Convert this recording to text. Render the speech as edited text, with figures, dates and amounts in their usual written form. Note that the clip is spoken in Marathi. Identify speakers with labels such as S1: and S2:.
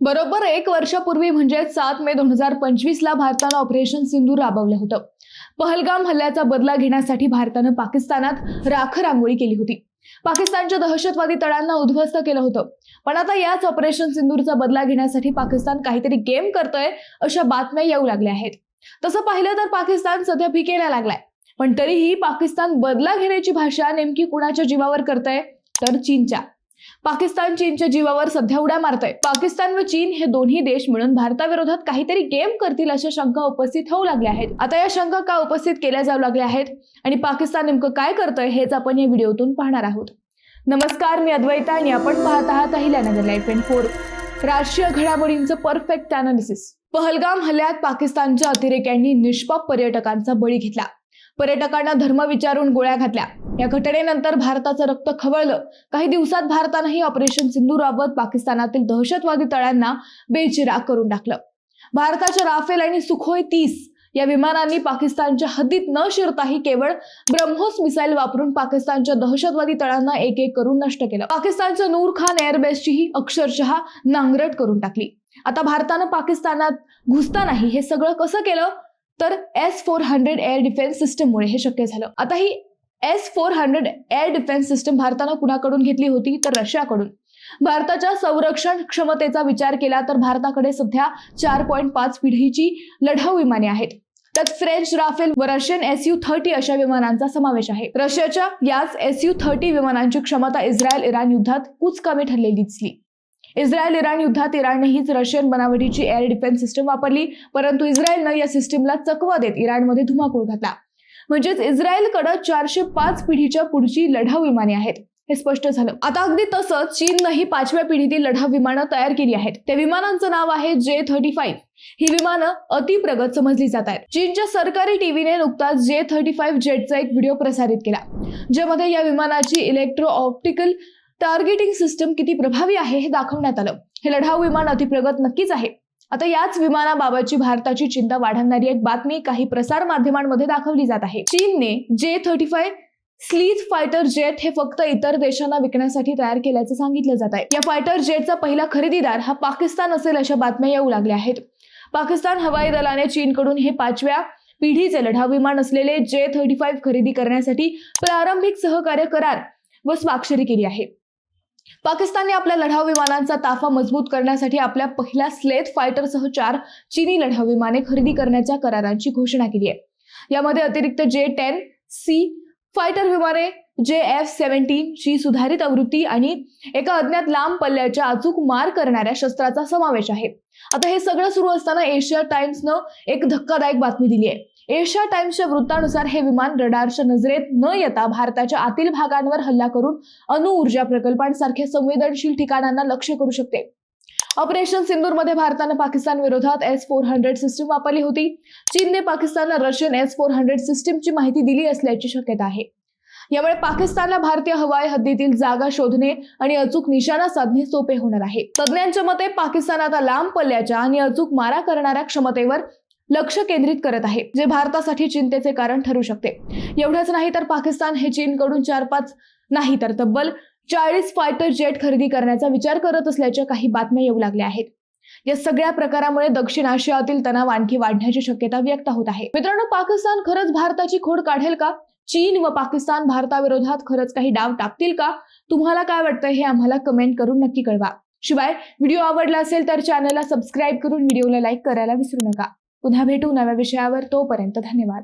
S1: बरोबर 1 वर्षापूर्वी म्हणजे 7 मे 2025 ला भारतानं ऑपरेशन सिंदूर राबवलं होतं. पहलगाम हल्ल्याचा बदला घेण्यासाठी भारतानं पाकिस्तानात राखरांगोळी केली होती. पाकिस्तानच्या दहशतवादी तळांना उद्ध्वस्त केलं होतं. पण आता याच ऑपरेशन सिंदूरचा बदला घेण्यासाठी पाकिस्तान काहीतरी गेम करतोय अशा बातम्या येऊ लागल्या आहेत. तसं पाहिलं तर पाकिस्तान सध्या भिकेला लागलाय. पण तरीही पाकिस्तान बदला घेण्याची भाषा नेमकी कुणाच्या जीवावर करतंय? तर चीनच्या. पाकिस्तान चीनच्या जीवावर सध्या उड्या मारतंय. पाकिस्तान व चीन हे दोन्ही देश मिळून भारताविरोधात काहीतरी गेम करतील अशा शंका उपस्थित होऊ लागल्या आहेत. आता या शंका का उपस्थित केल्या जाऊ लागल्या आहेत आणि पाकिस्तान नेमकं काय करतंय हेच आपण या व्हिडिओतून पाहणार आहोत. नमस्कार, मी अद्वैता आणि आपण पाहत आहात अहिल्यानगर लाईव्ह 24. राष्ट्रीय घडामोडींचं परफेक्ट अनालिसिस. पहलगाम हल्ल्यात पाकिस्तानच्या अतिरेक्यांनी निष्पाप पर्यटकांचा बळी घेतला. पर्यटकांना धर्म विचारून गोळ्या घातल्या. या घटनेनंतर भारताचं रक्त खवळलं. काही दिवसात भारतानंही ऑपरेशन सिंदूर राबवत पाकिस्तानातील दहशतवादी तळांना बेचिराग करून टाकलं. भारताच्या राफेल आणि सुखोई 30 या विमानांनी पाकिस्तानच्या हद्दीत न शिरताही केवळ ब्रह्मोस मिसाईल वापरून पाकिस्तानच्या दहशतवादी तळांना एक एक करून नष्ट केलं. पाकिस्तानच्या नूर खान एअरबेसचीही अक्षरशः नांगरट करून टाकली. आता भारतानं पाकिस्तानात घुसतानाही हे सगळं कसं केलं? तर S-400 एअर डिफेन्स सिस्टममुळे हे शक्य झालं. आता ही S-400 एअर डिफेन्स सिस्टम भारतानं कुणाकडून घेतली होती? तर रशियाकडून. भारताच्या संरक्षण क्षमतेचा विचार केला तर भारताकडे सध्या 4.5 पिढीची लढाऊ विमाने आहेत. त्यात फ्रेंच राफेल व रशियन Su-30 अशा विमानांचा समावेश आहे. रशियाच्या याच Su-30 विमानांची क्षमता इस्रायल-इराण युद्धात खूप कमी ठरलेली दिसली. इस्रायल-इराण युद्धात इराणने हीच रशियन बनावटीची एअर डिफेन्स सिस्टम वापरली, परंतु इस्रायलनं या सिस्टमला चकवा देत इराणमध्ये धुमाकूळ घातला. म्हणजेच इस्रायलकडे 405 पिढीच्या पुढची लढाऊ विमाने आहेत हे स्पष्ट झालं. आता अगदी तसंच चीननंही 5व्या पिढीतील लढाऊ विमानं तयार केली आहेत. त्या विमानांचं नाव आहे J-35. ही विमानं अतिप्रगत समजली जात आहेत. चीनच्या सरकारी टीव्हीने नुकताच J-35 जेटचा एक व्हिडिओ प्रसारित केला, ज्यामध्ये या विमानाची इलेक्ट्रो ऑप्टिकल टार्गेटिंग सिस्टम किती प्रभावी आहे हे दाखवण्यात आलं. हे लढाऊ विमान अतिप्रगत नक्कीच आहे. आता याच विमानाबाबतची भारताची चिंता वाढवणारी एक बातमी काही प्रसार माध्यमांमध्ये दाखवली जात आहे. चीनने J-35 स्लीथ फायटर जेट हे फक्त इतर देशांना विकण्यासाठी तयार केल्याचं सांगितलं जात आहे. या फायटर जेटचा पहिला खरेदीदार हा पाकिस्तान असेल अशा बातम्या येऊ लागल्या आहेत. पाकिस्तान हवाई दलाने चीनकडून हे 5व्या पिढीचे लढाऊ विमान असलेले J-35 खरेदी करण्यासाठी प्रारंभिक सहकार्य करार व स्वाक्षरी केली आहे. पाकिस्तानने आपल्या लढाऊ विमानांचा ताफा मजबूत करण्यासाठी आपल्या पहिल्या स्लेथ फायटरसह 4 चीनी लढाऊ विमाने खरेदी करण्याच्या करारांची घोषणा केली आहे. यामध्ये अतिरिक्त J-10C फायटर विमाने, JF-17 ची सुधारित आवृत्ती आणि एका अज्ञात लांब पल्ल्याच्या अचूक मार करणाऱ्या शस्त्राचा समावेश आहे. आता हे सगळं सुरू असताना एशिया टाइम्सनं एक धक्कादायक बातमी दिली आहे. एशिया टाइम्सच्या वृत्तानुसार हे विमान रडारच्या नजरेत न येता भारताच्या आतील भागांवर हल्ला करून अणुऊर्जा प्रकल्पांसारख्या संवेदनशील ठिकाणांना लक्ष्य करू शकते. ऑपरेशन सिंदूरमध्ये भारतानं पाकिस्तान विरोधात S-400 सिस्टम वापरली होती. चीनने पाकिस्तानला रशियन S-400 सिस्टमची माहिती दिली असल्याची शक्यता आहे. यामुळे पाकिस्तानला भारतीय हवाई हद्दीतील जागा शोधणे आणि अचूक निशाणा साधणे सोपे होणार आहे. तज्ज्ञांच्या मते पाकिस्तान आता लांब पल्ल्याच्या आणि अचूक मारा करणाऱ्या क्षमतेवर लक्ष केंद्रित करत आहे, जे भारतासाठी चिंतेचे कारण ठरू शकते. एवढंच नाही तर पाकिस्तान हे चीनकडून 4-5 नाही तर तब्बल 40 फायटर जेट खरेदी करण्याचा विचार करत असल्याच्या काही बातम्या येऊ लागल्या आहेत. या सगळ्या प्रकारामुळे दक्षिण आशियातील तणाव आणखी वाढण्याची शक्यता व्यक्त होत आहे. मित्रांनो, पाकिस्तान खरंच भारताची खोड काढेल का? चीन व पाकिस्तान भारताविरोधात खरंच काही डाव टाकतील का? तुम्हाला काय वाटतं हे आम्हाला कमेंट करून नक्की कळवा. शिवाय व्हिडिओ आवडला असेल तर चॅनलला सबस्क्राईब करून व्हिडिओला लाईक करायला विसरू नका. पुन्हा भेटू नव्या विषयावर. तोपर्यंत धन्यवाद.